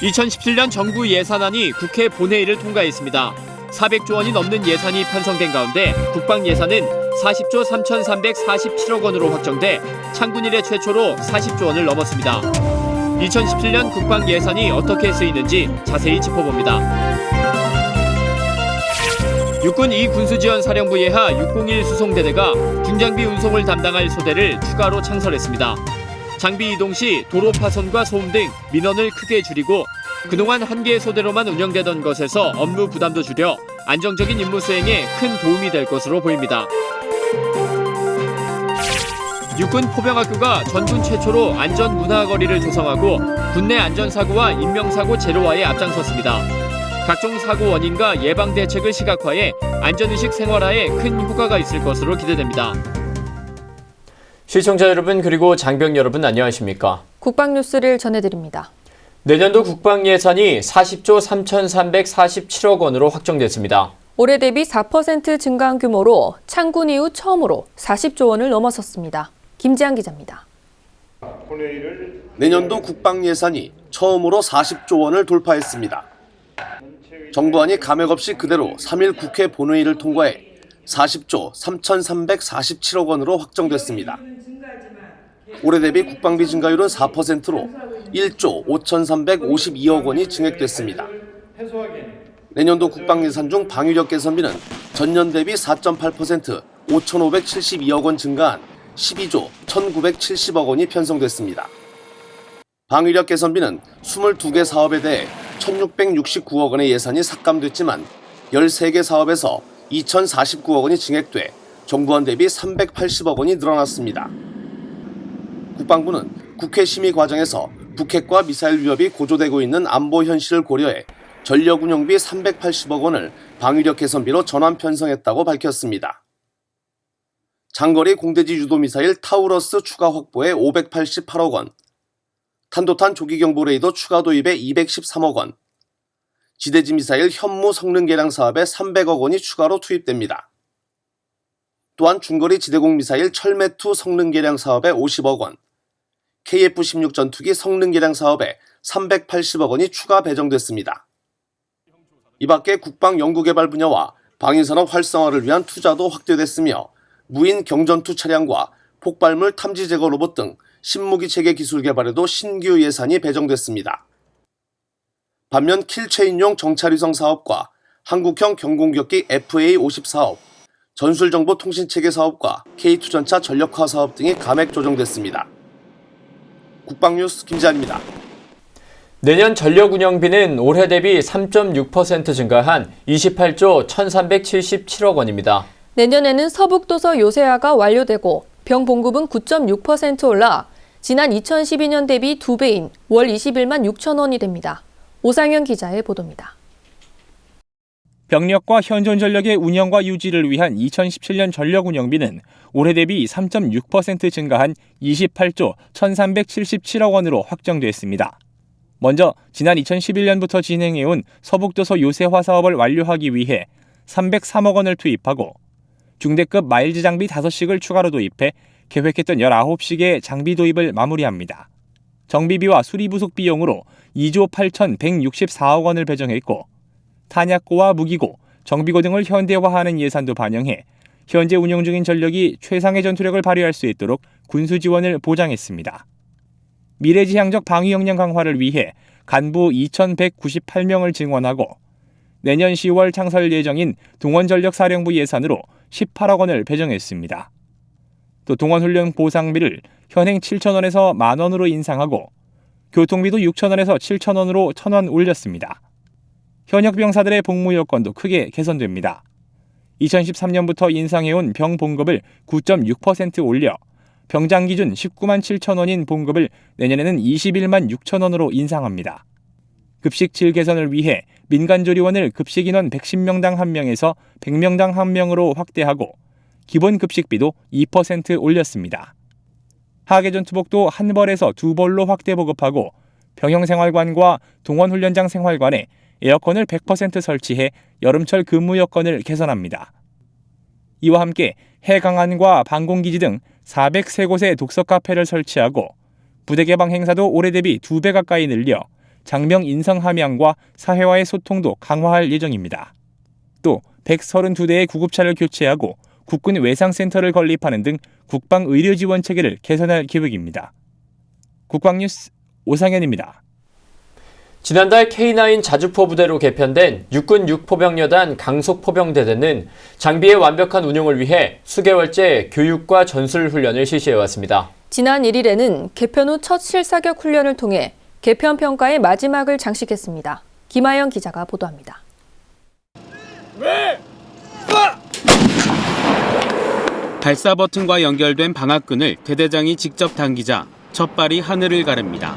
(2017년) 정부 예산안이 국회 본회의를 통과했습니다. 400조 원이 넘는 예산이 편성된 가운데 국방 예산은 40조 3,347억 원으로 확정돼 창군 이래 최초로 40조 원을 넘었습니다. 2017년 국방 예산이 어떻게 쓰이는지 자세히 짚어봅니다. 육군 2군수지원사령부 예하 601 수송대대가 중장비 운송을 담당할 소대를 추가로 창설했습니다. 장비 이동 시 도로 파손과 소음 등 민원을 크게 줄이고 그동안 한 개의 소대로만 운영되던 것에서 업무 부담도 줄여 안정적인 임무 수행에 큰 도움이 될 것으로 보입니다. 육군 포병학교가 전군 최초로 안전문화거리를 조성하고 군내 안전사고와 인명사고 제로화에 앞장섰습니다. 각종 사고 원인과 예방 대책을 시각화해 안전의식 생활화에 큰 효과가 있을 것으로 기대됩니다. 시청자 여러분 그리고 장병 여러분 안녕하십니까? 국방 뉴스를 전해드립니다. 내년도 국방 예산이 40조 3,347억 원으로 확정됐습니다. 올해 대비 4% 증가한 규모로 창군 이후 처음으로 40조 원을 넘어섰습니다. 김지한 기자입니다. 내년도 국방 예산이 처음으로 40조 원을 돌파했습니다. 정부안이 감액 없이 그대로 3일 국회 본회의를 통과해 40조 3,347억 원으로 확정됐습니다. 올해 대비 국방비 증가율은 4%로 1조 5,352억 원이 증액됐습니다. 내년도 국방 예산 중 방위력 개선비는 전년 대비 4.8% 5,572억 원 증가한 12조 1,970억 원이 편성됐습니다. 방위력 개선비는 22개 사업에 대해 1,669억 원의 예산이 삭감됐지만 13개 사업에서 2,049억 원이 증액돼 정부안 대비 380억 원이 늘어났습니다. 국방부는 국회 심의 과정에서 북핵과 미사일 위협이 고조되고 있는 안보 현실을 고려해 전력 운영비 380억 원을 방위력 개선비로 전환 편성했다고 밝혔습니다. 장거리 공대지 유도 미사일 타우러스 추가 확보에 588억 원, 탄도탄 조기경보 레이더 추가 도입에 213억 원, 지대지 미사일 현무 성능 개량 사업에 300억 원이 추가로 투입됩니다. 또한 중거리 지대공 미사일 철매2 성능 개량 사업에 50억 원, KF-16 전투기 성능 개량 사업에 380억 원이 추가 배정됐습니다. 이 밖에 국방 연구개발 분야와 방위산업 활성화를 위한 투자도 확대됐으며 무인 경전투 차량과 폭발물 탐지 제거 로봇 등 신무기 체계 기술 개발에도 신규 예산이 배정됐습니다. 반면 킬체인용 정찰위성 사업과 한국형 경공격기 FA-50 사업, 전술정보통신체계 사업과 K2 전차 전력화 사업 등이 감액 조정됐습니다. 국방뉴스 김지한입니다. 내년 전력 운영비는 올해 대비 3.6% 증가한 28조 1,377억 원입니다. 내년에는 서북도서 요새화가 완료되고 병 봉급은 9.6% 올라 지난 2012년 대비 2배인 월 21만 6천 원이 됩니다. 오상현 기자의 보도입니다. 병력과 현존 전력의 운영과 유지를 위한 2017년 전력 운영비는 올해 대비 3.6% 증가한 28조 1,377억 원으로 확정됐습니다. 먼저 지난 2011년부터 진행해온 서북도서 요새화 사업을 완료하기 위해 303억 원을 투입하고 중대급 마일즈 장비 5씩을 추가로 도입해 계획했던 19씩의 장비 도입을 마무리합니다. 정비비와 수리부속 비용으로 2조 8,164억 원을 배정했고 탄약고와 무기고, 정비고 등을 현대화하는 예산도 반영해 현재 운영 중인 전력이 최상의 전투력을 발휘할 수 있도록 군수 지원을 보장했습니다. 미래지향적 방위 역량 강화를 위해 간부 2,198명을 증원하고 내년 10월 창설 예정인 동원전력사령부 예산으로 18억 원을 배정했습니다. 또 동원훈련 보상비를 현행 7,000원에서 10,000원으로 인상하고 교통비도 6,000원에서 7,000원으로 1,000원 올렸습니다. 현역 병사들의 복무 여건도 크게 개선됩니다. 2013년부터 인상해온 병 봉급을 9.6% 올려 병장 기준 19만 7천 원인 봉급을 내년에는 21만 6천 원으로 인상합니다. 급식 질 개선을 위해 민간조리원을 급식 인원 110명당 1명에서 100명당 1명으로 확대하고 기본 급식비도 2% 올렸습니다. 하계전투복도 한 벌에서 두 벌로 확대 보급하고 병영생활관과 동원훈련장 생활관에 에어컨을 100% 설치해 여름철 근무 여건을 개선합니다. 이와 함께 해강안과 방공기지 등 403곳에 독서 카페를 설치하고 부대 개방 행사도 올해 대비 2배 가까이 늘려 장병 인성 함양과 사회와의 소통도 강화할 예정입니다. 또 132대의 구급차를 교체하고 국군 외상센터를 건립하는 등 국방 의료 지원 체계를 개선할 계획입니다. 국방뉴스 오상현입니다. 지난달 K9 자주포 부대로 개편된 육군 6포병여단 강속포병대대는 장비의 완벽한 운용을 위해 수개월째 교육과 전술 훈련을 실시해왔습니다. 지난 1일에는 개편 후 첫 실사격 훈련을 통해 개편 평가의 마지막을 장식했습니다. 김하영 기자가 보도합니다. 발사 버튼과 연결된 방압끈을 대대장이 직접 당기자 첫 발이 하늘을 가릅니다.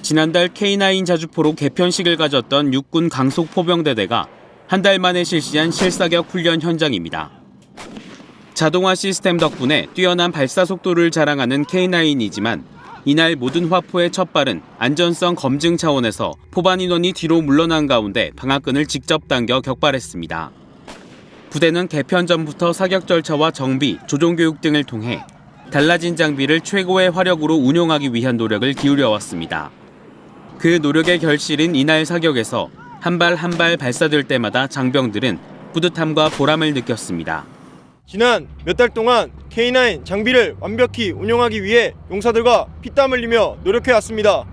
지난달 K9 자주포로 개편식을 가졌던 육군 강속포병대대가 한 달 만에 실시한 실사격 훈련 현장입니다. 자동화 시스템 덕분에 뛰어난 발사 속도를 자랑하는 K9이지만 이날 모든 화포의 첫 발은 안전성 검증 차원에서 포반 인원이 뒤로 물러난 가운데 방압끈을 직접 당겨 격발했습니다. 부대는 개편 전부터 사격 절차와 정비, 조종 교육 등을 통해 달라진 장비를 최고의 화력으로 운용하기 위한 노력을 기울여왔습니다. 그 노력의 결실인 이날 사격에서 한 발 한 발 발사될 때마다 장병들은 뿌듯함과 보람을 느꼈습니다. 지난 몇 달 동안 K9 장비를 완벽히 운용하기 위해 용사들과 피땀 흘리며 노력해왔습니다.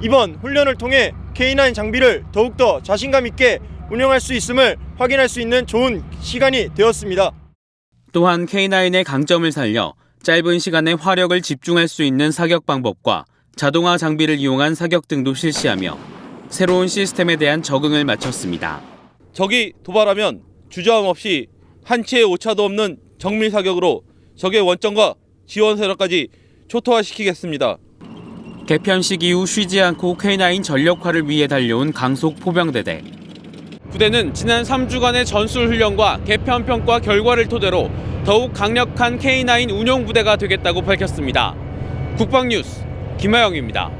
이번 훈련을 통해 K9 장비를 더욱더 자신감 있게 운용할 수 있음을 확인할 수 있는 좋은 시간이 되었습니다. 또한 K9의 강점을 살려 짧은 시간에 화력을 집중할 수 있는 사격 방법과 자동화 장비를 이용한 사격 등도 실시하며 새로운 시스템에 대한 적응을 마쳤습니다. 적이 도발하면 주저함 없이 한치의 오차도 없는 정밀 사격으로 적의 원점과 지원 세력까지 초토화시키겠습니다. 개편식 이후 쉬지 않고 K9 전력화를 위해 달려온 강속포병대대. 부대는 지난 3주간의 전술 훈련과 개편 평가 결과를 토대로 더욱 강력한 K9 운용 부대가 되겠다고 밝혔습니다. 국방뉴스 김하영입니다.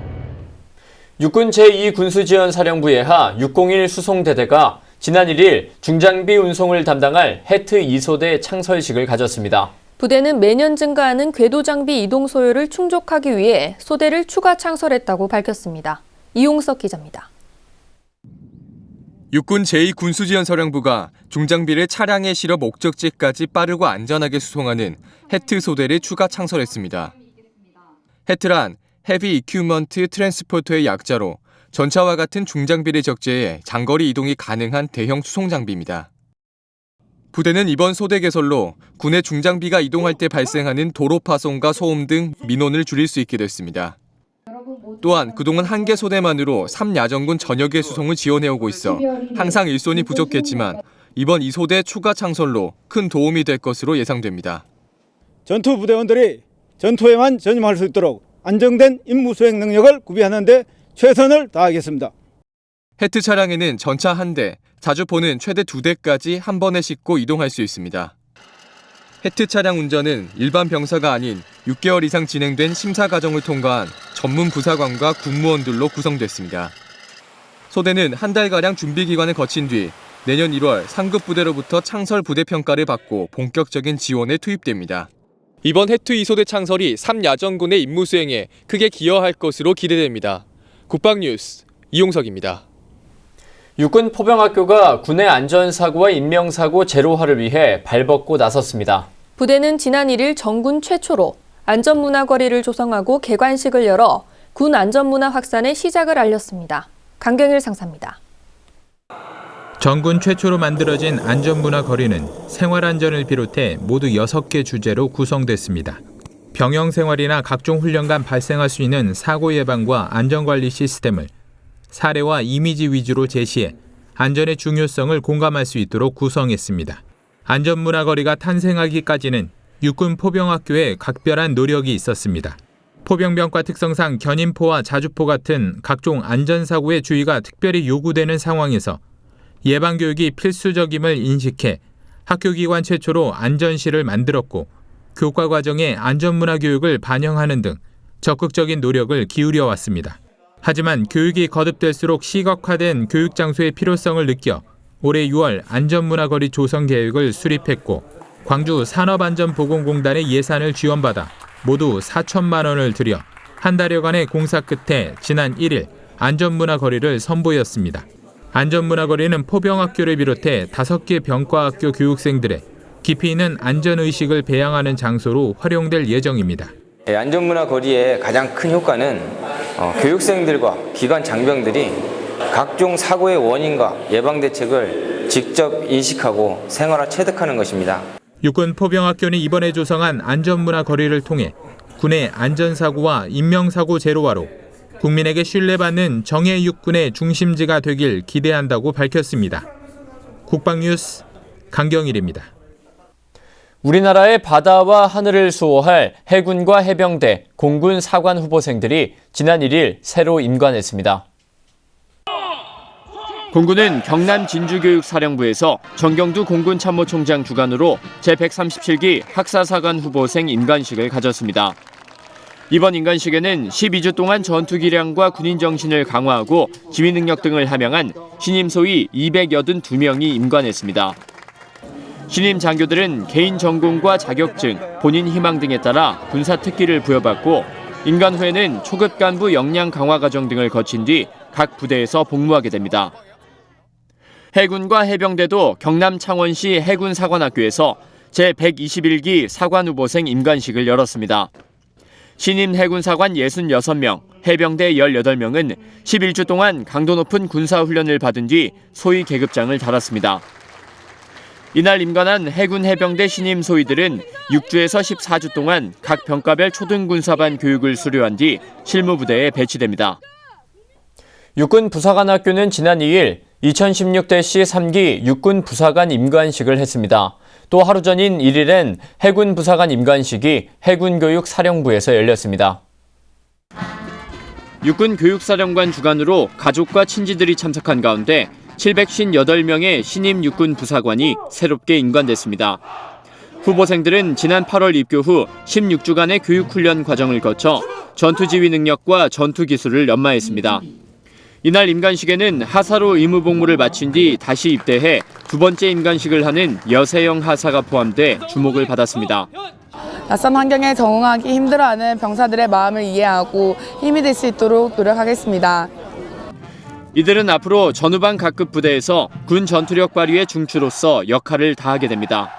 육군 제2군수지원사령부 예하 601 수송대대가 지난 1일 중장비 운송을 담당할 해트 2소대 창설식을 가졌습니다. 부대는 매년 증가하는 궤도 장비 이동 소요를 충족하기 위해 소대를 추가 창설했다고 밝혔습니다. 이용석 기자입니다. 육군 제2군수지원사령부가 중장비를 차량에 실어 목적지까지 빠르고 안전하게 수송하는 해트 소대를 추가 창설했습니다. 해트란 헤비 이큐먼트 트랜스포터의 약자로 전차와 같은 중장비를 적재해 장거리 이동이 가능한 대형 수송 장비입니다. 부대는 이번 소대 개설로 군의 중장비가 이동할 때 발생하는 도로 파손과 소음 등 민원을 줄일 수 있게 됐습니다. 또한 그동안 한 개 소대만으로 3야전군 전역의 수송을 지원해오고 있어 항상 일손이 부족했지만 이번 2소대 추가 창설로 큰 도움이 될 것으로 예상됩니다. 전투 부대원들이 전투에만 전념할 수 있도록 안정된 임무 수행 능력을 구비하는 데 최선을 다하겠습니다. 해트 차량에는 전차 1대, 자주포는 최대 2대까지 한 번에 싣고 이동할 수 있습니다. 해트 차량 운전은 일반 병사가 아닌 6개월 이상 진행된 심사 과정을 통과한 전문 부사관과 군무원들로 구성됐습니다. 소대는 한 달가량 준비 기간을 거친 뒤 내년 1월 상급 부대로부터 창설 부대 평가를 받고 본격적인 지원에 투입됩니다. 이번 해트 2소대 창설이 3야전군의 임무 수행에 크게 기여할 것으로 기대됩니다. 국방뉴스 이용석입니다. 육군 포병학교가 군의 안전사고와 인명사고 제로화를 위해 발벗고 나섰습니다. 부대는 지난 1일 정군 최초로 안전문화거리를 조성하고 개관식을 열어 군 안전문화 확산의 시작을 알렸습니다. 강경일 상사입니다. 정군 최초로 만들어진 안전문화거리는 생활안전을 비롯해 모두 6개 주제로 구성됐습니다. 병영생활이나 각종 훈련 간 발생할 수 있는 사고 예방과 안전관리 시스템을 사례와 이미지 위주로 제시해 안전의 중요성을 공감할 수 있도록 구성했습니다. 안전문화거리가 탄생하기까지는 육군 포병학교에 각별한 노력이 있었습니다. 포병병과 특성상 견인포와 자주포 같은 각종 안전사고의 주의가 특별히 요구되는 상황에서 예방교육이 필수적임을 인식해 학교기관 최초로 안전실을 만들었고 교과 과정에 안전문화 교육을 반영하는 등 적극적인 노력을 기울여 왔습니다. 하지만 교육이 거듭될수록 시각화된 교육 장소의 필요성을 느껴 올해 6월 안전문화거리 조성 계획을 수립했고 광주 산업안전보건공단의 예산을 지원받아 모두 4천만 원을 들여 한 달여간의 공사 끝에 지난 1일 안전문화거리를 선보였습니다. 안전문화거리는 포병학교를 비롯해 5개 병과학교 교육생들의 깊이 있는 안전의식을 배양하는 장소로 활용될 예정입니다. 안전문화거리의 가장 큰 효과는 교육생들과 기관 장병들이 각종 사고의 원인과 예방 대책을 직접 인식하고 생활화 체득하는 것입니다. 육군 포병학교는 이번에 조성한 안전문화거리를 통해 군의 안전사고와 인명사고 제로화로 국민에게 신뢰받는 정예 육군의 중심지가 되길 기대한다고 밝혔습니다. 국방뉴스 강경일입니다. 우리나라의 바다와 하늘을 수호할 해군과 해병대, 공군 사관 후보생들이 지난 1일 새로 임관했습니다. 공군은 경남 진주교육사령부에서 정경두 공군참모총장 주관으로 제137기 학사사관 후보생 임관식을 가졌습니다. 이번 임관식에는 12주 동안 전투 기량과 군인 정신을 강화하고 지휘 능력 등을 함양한 신임 소위 282명이 임관했습니다. 신임 장교들은 개인 전공과 자격증, 본인 희망 등에 따라 군사 특기를 부여받고 임관 후에는 초급 간부 역량 강화 과정 등을 거친 뒤 각 부대에서 복무하게 됩니다. 해군과 해병대도 경남 창원시 해군사관학교에서 제121기 사관후보생 임관식을 열었습니다. 신임 해군사관 66명, 해병대 18명은 11주 동안 강도 높은 군사훈련을 받은 뒤 소위 계급장을 달았습니다. 이날 임관한 해군 해병대 신임 소위들은 6주에서 14주 동안 각 병과별 초등군사반 교육을 수료한 뒤 실무부대에 배치됩니다. 육군 부사관학교는 지난 2일 2016-3기 육군 부사관 임관식을 했습니다. 또 하루 전인 1일엔 해군 부사관 임관식이 해군교육사령부에서 열렸습니다. 육군 교육사령관 주관으로 가족과 친지들이 참석한 가운데 758명의 신임 육군 부사관이 새롭게 임관됐습니다. 후보생들은 지난 8월 입교 후 16주간의 교육훈련 과정을 거쳐 전투지휘 능력과 전투기술을 연마했습니다. 이날 임관식에는 하사로 의무복무를 마친 뒤 다시 입대해 두 번째 임관식을 하는 여세영 하사가 포함돼 주목을 받았습니다. 낯선 환경에 적응하기 힘들어하는 병사들의 마음을 이해하고 힘이 될 수 있도록 노력하겠습니다. 이들은 앞으로 전후반 각급 부대에서 군 전투력 발휘의 중추로서 역할을 다하게 됩니다.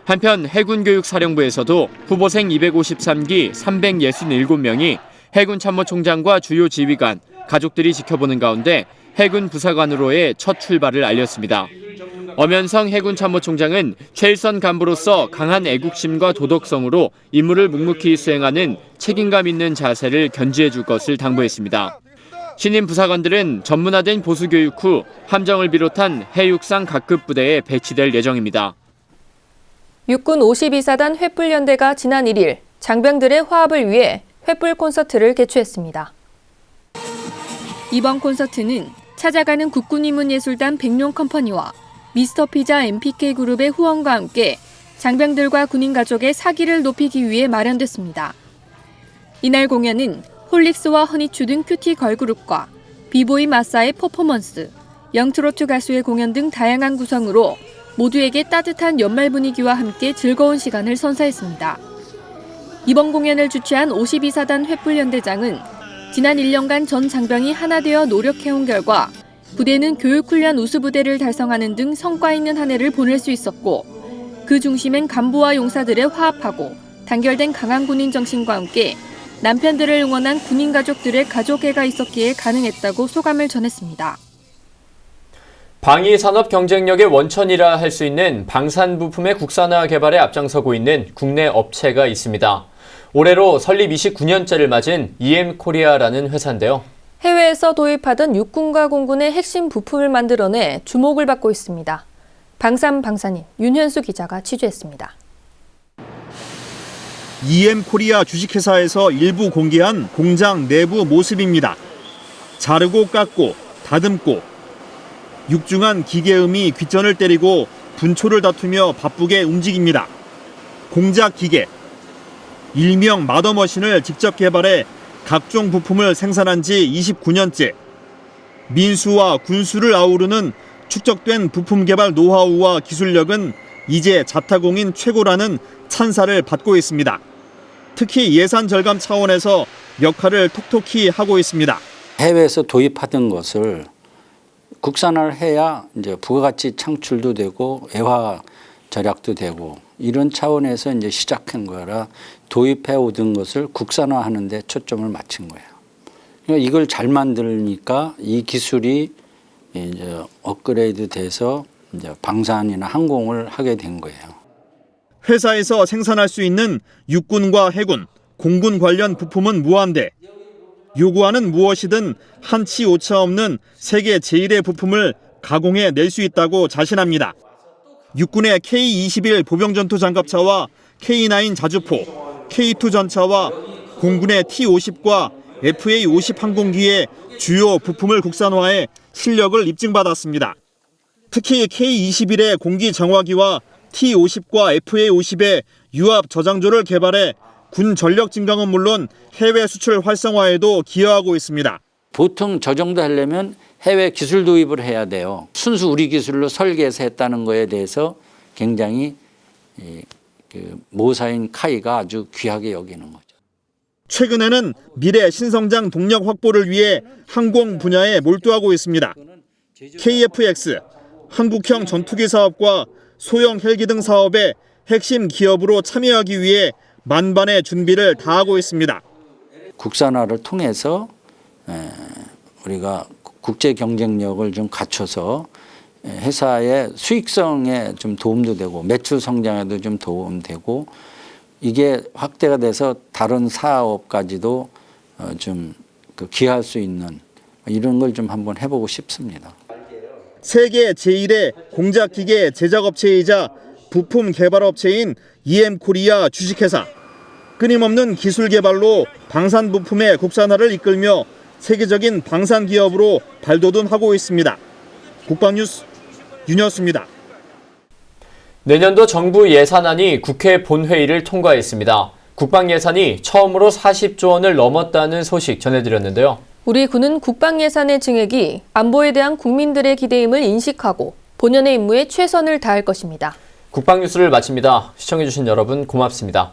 한편 해군교육사령부에서도 후보생 253기 367명이 해군 참모총장과 주요 지휘관, 가족들이 지켜보는 가운데 해군 부사관으로의 첫 출발을 알렸습니다. 엄현성 해군 참모총장은 최일선 간부로서 강한 애국심과 도덕성으로 임무를 묵묵히 수행하는 책임감 있는 자세를 견지해 줄 것을 당부했습니다. 신임 부사관들은 전문화된 보수교육 후 함정을 비롯한 해육상 각급 부대에 배치될 예정입니다. 육군 52사단 횃불연대가 지난 1일 장병들의 화합을 위해 횃불 콘서트를 개최했습니다. 이번 콘서트는 찾아가는 국군인문예술단 백룡컴퍼니와 미스터피자 MPK그룹의 후원과 함께 장병들과 군인 가족의 사기를 높이기 위해 마련됐습니다. 이날 공연은 홀릭스와 허니추 등 큐티 걸그룹과 비보이 마사의 퍼포먼스, 영트로트 가수의 공연 등 다양한 구성으로 모두에게 따뜻한 연말 분위기와 함께 즐거운 시간을 선사했습니다. 이번 공연을 주최한 52사단 횃불연대장은 지난 1년간 전 장병이 하나 되어 노력해온 결과 부대는 교육훈련 우수부대를 달성하는 등 성과 있는 한 해를 보낼 수 있었고 그 중심엔 간부와 용사들의 화합하고 단결된 강한 군인 정신과 함께 남편들을 응원한 군인 가족들의 가족애가 있었기에 가능했다고 소감을 전했습니다. 방위산업 경쟁력의 원천이라 할 수 있는 방산부품의 국산화 개발에 앞장서고 있는 국내 업체가 있습니다. 올해로 설립 29년째를 맞은 EM코리아라는 회사인데요. 해외에서 도입하던 육군과 공군의 핵심 부품을 만들어내 주목을 받고 있습니다. 방산인 윤현수 기자가 취재했습니다. EM코리아 주식회사에서 일부 공개한 공장 내부 모습입니다. 자르고 깎고 다듬고 육중한 기계음이 귓전을 때리고 분초를 다투며 바쁘게 움직입니다. 공작 기계, 일명 마더머신을 직접 개발해 각종 부품을 생산한 지 29년째. 민수와 군수를 아우르는 축적된 부품 개발 노하우와 기술력은 이제 자타공인 최고라는 찬사를 받고 있습니다. 특히 예산 절감 차원에서 역할을 톡톡히 하고 있습니다. 해외에서 도입하던 것을 국산화를 해야 이제 부가가치 창출도 되고 애화 절약도 되고 이런 차원에서 이제 시작한 거라 도입해 오던 것을 국산화하는 데 초점을 맞춘 거예요. 그러니까 이걸 잘 만들니까 이 기술이 이제 업그레이드 돼서 이제 방산이나 항공을 하게 된 거예요. 회사에서 생산할 수 있는 육군과 해군, 공군 관련 부품은 무한대. 요구하는 무엇이든 한치 오차 없는 세계 제1의 부품을 가공해 낼 수 있다고 자신합니다. 육군의 K-21 보병전투 장갑차와 K9 자주포, K2 전차와 공군의 T-50과 FA-50 항공기의 주요 부품을 국산화해 실력을 입증받았습니다. 특히 K-21의 공기 정화기와 T-50과 FA-50의 유압 저장조를 개발해 군 전력 증강은 물론 해외 수출 활성화에도 기여하고 있습니다. 보통 저 정도 하려면 해외 기술 도입을 해야 돼요. 순수 우리 기술로 설계해서 했다는 거에 대해서 굉장히 모사인 카이가 아주 귀하게 여기는 거죠. 최근에는 미래 신성장 동력 확보를 위해 항공 분야에 몰두하고 있습니다. KF-X, 한국형 전투기 사업과 소형 헬기 등 사업에 핵심 기업으로 참여하기 위해 만반의 준비를 다하고 있습니다. 국산화를 통해서 우리가 국제 경쟁력을 좀 갖춰서 회사의 수익성에 좀 도움도 되고 매출 성장에도 좀 도움되고 이게 확대가 돼서 다른 사업까지도 좀 기여할 수 있는 이런 걸 좀 한번 해보고 싶습니다. 세계 제1의 공작기계 제작업체이자 부품 개발업체인 EM코리아 주식회사. 끊임없는 기술 개발로 방산 부품의 국산화를 이끌며 세계적인 방산 기업으로 발돋움하고 있습니다. 국방뉴스 윤혁수입니다. 내년도 정부 예산안이 국회 본회의를 통과했습니다. 국방 예산이 처음으로 40조 원을 넘었다는 소식 전해드렸는데요. 우리 군은 국방 예산의 증액이 안보에 대한 국민들의 기대임을 인식하고 본연의 임무에 최선을 다할 것입니다. 국방 뉴스를 마칩니다. 시청해주신 여러분 고맙습니다.